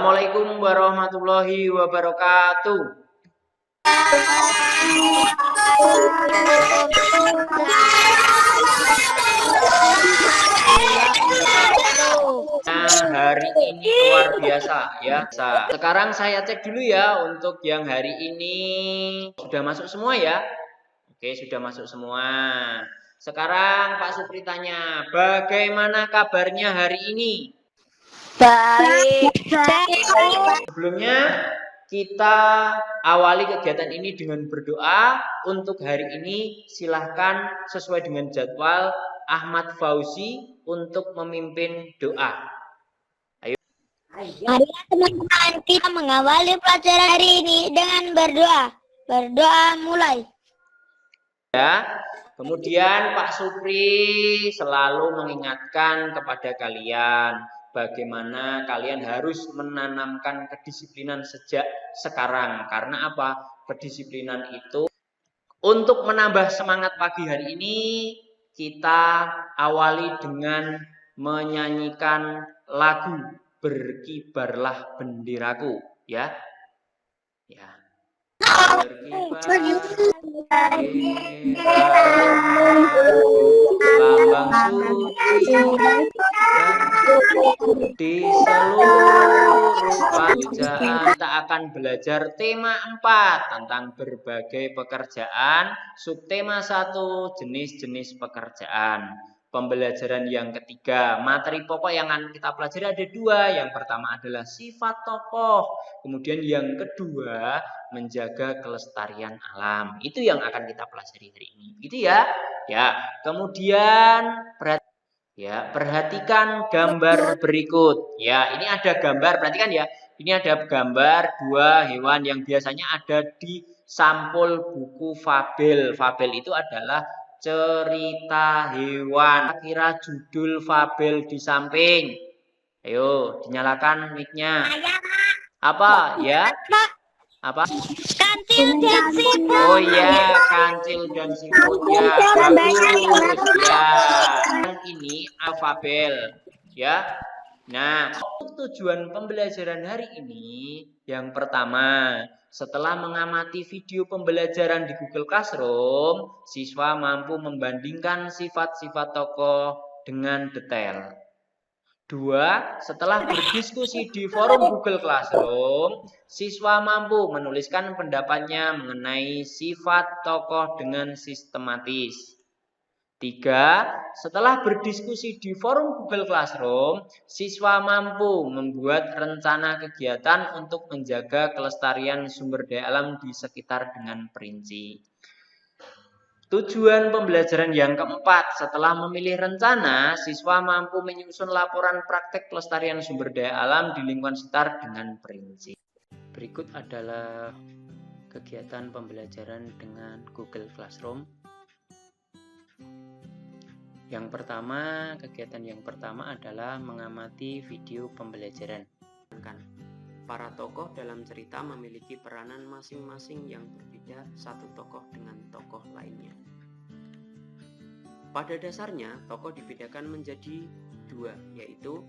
Assalamualaikum warahmatullahi wabarakatuh. Nah, hari ini luar biasa ya. Sekarang saya cek dulu ya untuk yang hari ini sudah masuk semua ya. Oke, sudah masuk semua. Sekarang Pak Supri tanya, bagaimana kabarnya hari ini? Baik. Sebelumnya kita awali kegiatan ini dengan berdoa. Untuk hari ini silahkan sesuai dengan jadwal Ahmad Fauzi untuk memimpin doa. Ayo. Mari teman-teman kita mengawali pelajaran hari ini dengan berdoa. Berdoa mulai. Ya. Kemudian Pak Supri selalu mengingatkan kepada kalian bagaimana kalian harus menanamkan kedisiplinan sejak sekarang. Karena apa? Kedisiplinan itu untuk menambah semangat pagi hari ini, kita awali dengan menyanyikan lagu Berkibarlah Benderaku, ya. Ya. Lambang suci di seluruh pujaan. Kita akan belajar tema 4 tentang berbagai pekerjaan, subtema 1 jenis-jenis pekerjaan. Pembelajaran yang ketiga, materi pokok yang akan kita pelajari ada 2. Yang pertama adalah sifat tokoh, kemudian yang kedua menjaga kelestarian alam. Itu yang akan kita pelajari hari ini. Gitu ya. Ya, kemudian perhatikan gambar berikut. Ya, ini ada gambar, perhatikan ya. Ini ada gambar 2 hewan yang biasanya ada di sampul buku fabel. Fabel itu adalah cerita hewan. Kira judul fabel di samping. Ayo, dinyalakan mic-nya. Apa ya? Apa? Kancil dan siput. Oh ya, kancil dan siput ya. Bagus. Ya. Ini alfabel ya. Nah, tujuan pembelajaran hari ini yang pertama, setelah mengamati video pembelajaran di Google Classroom, siswa mampu membandingkan sifat-sifat tokoh dengan detail. 2. Setelah berdiskusi di forum Google Classroom, siswa mampu menuliskan pendapatnya mengenai sifat tokoh dengan sistematis. 3. Setelah berdiskusi di forum Google Classroom, siswa mampu membuat rencana kegiatan untuk menjaga kelestarian sumber daya alam di sekitar dengan perinci. Tujuan pembelajaran yang keempat, setelah memilih rencana, siswa mampu menyusun laporan praktek pelestarian sumber daya alam di lingkungan sekitar dengan perinci. Berikut adalah kegiatan pembelajaran dengan Google Classroom. Kegiatan yang pertama adalah mengamati video pembelajaran. Para tokoh dalam cerita memiliki peranan masing-masing yang berbeda satu tokoh dengan tokoh lainnya. Pada dasarnya, tokoh dibedakan menjadi 2, yaitu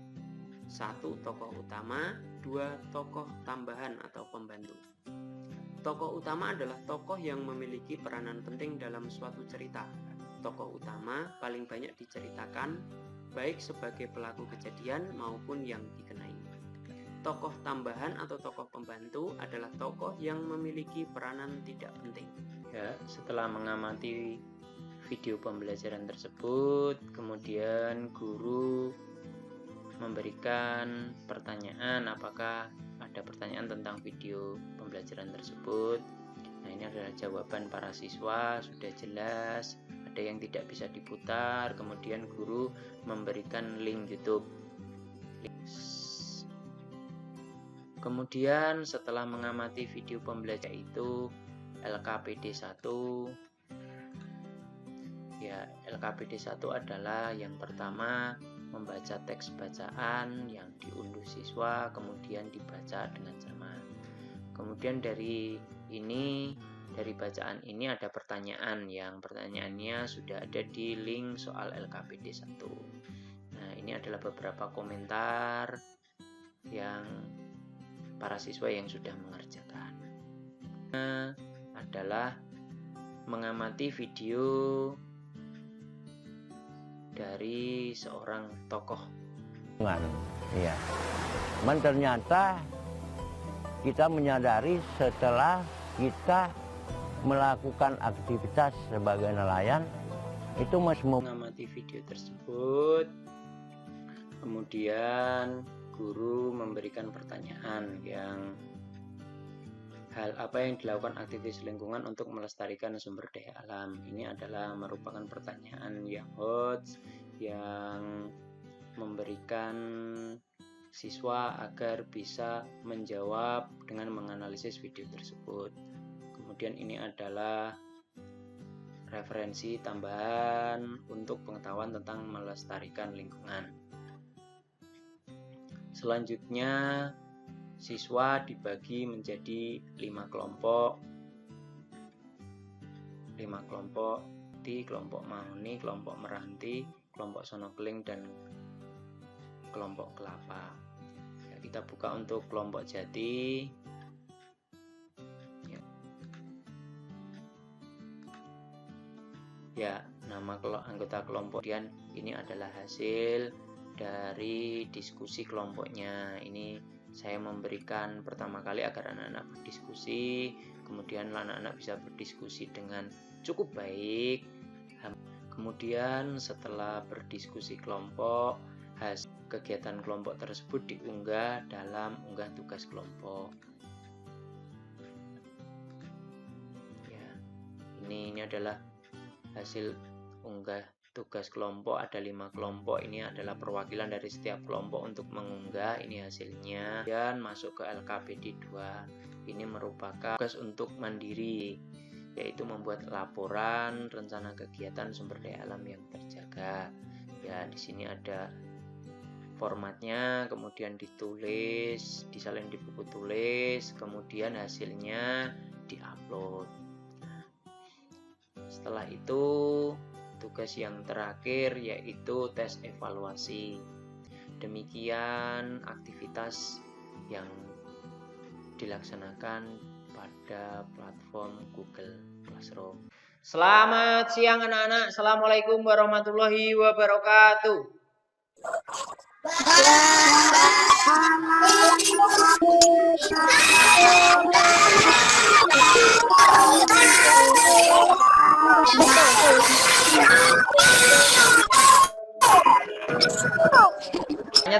1 tokoh utama, 2 tokoh tambahan atau pembantu. Tokoh utama adalah tokoh yang memiliki peranan penting dalam suatu cerita. Tokoh utama paling banyak diceritakan, baik sebagai pelaku kejadian maupun yang dikenai. Tokoh tambahan atau tokoh pembantu adalah tokoh yang memiliki peranan tidak penting. Ya, setelah mengamati video pembelajaran tersebut, kemudian guru memberikan pertanyaan, apakah ada pertanyaan tentang video pembelajaran tersebut. Nah, ini adalah jawaban para siswa, sudah jelas, ada yang tidak bisa diputar, kemudian guru memberikan link YouTube. Kemudian setelah mengamati video pembelajaran itu LKPD 1. Ya, LKPD 1 adalah yang pertama membaca teks bacaan yang diunduh siswa kemudian dibaca dengan cermat. Kemudian dari bacaan ini ada pertanyaan yang pertanyaannya sudah ada di link soal LKPD 1. Nah, ini adalah beberapa komentar yang para siswa yang sudah mengerjakan. Adalah mengamati video dari seorang tokoh. Iya. Man ternyata kita menyadari setelah kita melakukan aktivitas sebagai nelayan itu masih mengamati video tersebut. Kemudian guru memberikan pertanyaan yang hal apa yang dilakukan aktivis lingkungan untuk melestarikan sumber daya alam. Ini adalah merupakan pertanyaan yang hot yang memberikan siswa agar bisa menjawab dengan menganalisis video tersebut. Kemudian ini adalah referensi tambahan untuk pengetahuan tentang melestarikan lingkungan. Selanjutnya siswa dibagi menjadi 5 kelompok. 5 kelompok di kelompok Mahoni, kelompok Meranti, kelompok Sonokeling, dan kelompok Kelapa. Ya, kita buka untuk kelompok Jati. Ya, nama anggota kelompok. Kemudian ini adalah hasil dari diskusi kelompoknya. Ini saya memberikan pertama kali agar anak-anak berdiskusi, kemudian anak-anak bisa berdiskusi dengan cukup baik. Kemudian setelah berdiskusi kelompok, hasil kegiatan kelompok tersebut diunggah dalam unggah tugas kelompok. Ya, ini adalah hasil unggah tugas kelompok. Ada 5 kelompok. Ini adalah perwakilan dari setiap kelompok untuk mengunggah. Ini hasilnya. Dan masuk ke LKPD 2. Ini merupakan tugas untuk mandiri, yaitu membuat laporan rencana kegiatan sumber daya alam yang terjaga. Ya, di sini ada formatnya, kemudian ditulis, disalin di buku tulis, kemudian hasilnya diupload. Setelah itu tugas yang terakhir yaitu tes evaluasi. Demikian aktivitas yang dilaksanakan pada platform Google Classroom. Selamat siang anak-anak. Assalamualaikum warahmatullahi wabarakatuh.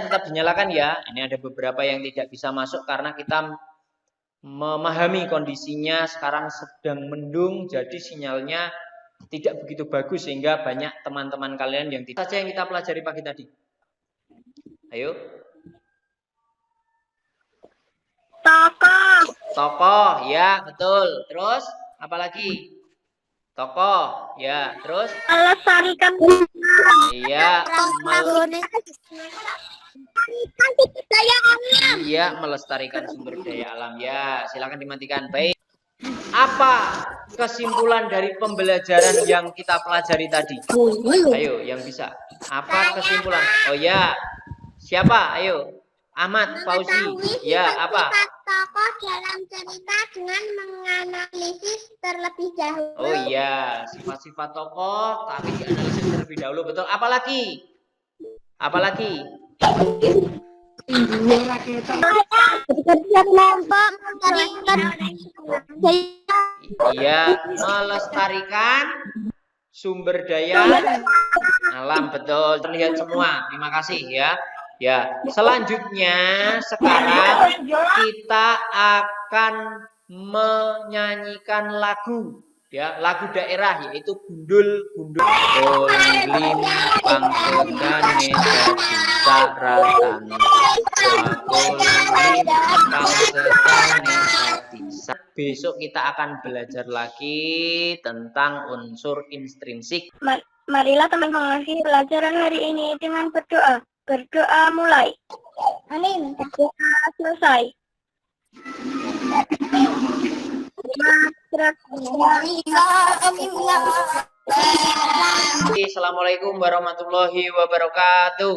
Tetap dinyalakan ya. Ini ada beberapa yang tidak bisa masuk karena kita memahami kondisinya sekarang sedang mendung, jadi sinyalnya tidak begitu bagus sehingga banyak teman-teman kalian yang tidak saja yang kita pelajari pagi tadi. Ayo. Tokoh. Tokoh, ya betul. Terus apa lagi? Tokoh, ya. Terus? Melestarikan. Iya. Iya, melestarikan sumber daya alam. Ya, silakan dimatikan. Baik. Apa kesimpulan dari pembelajaran yang kita pelajari tadi? Ayo, yang bisa. Apa kesimpulan? Oh ya, siapa? Ayo, Ahmad, Fauzi. Ya, apa? Tokoh dalam cerita dengan menganalisis terlebih dahulu. Oh iya, sifat-sifat tokoh tapi dianalisis terlebih dahulu. Betul. Apalagi? Apalagi? Iya, melestarikan sumber daya alam. Betul, terlihat semua. Terima kasih ya. Ya, selanjutnya sekarang kita akan menyanyikan lagu. Ya, lagu daerah yaitu gundul-gundul Lim pangsetane bisa ratan Lim pangsetane bisa. Besok kita akan belajar lagi tentang unsur intrinsik. Marilah teman-teman mengakhiri pelajaran hari ini dengan berdoa. Berdoa mulai. Amin. Berdoa selesai. Assalamualaikum warahmatullahi wabarakatuh.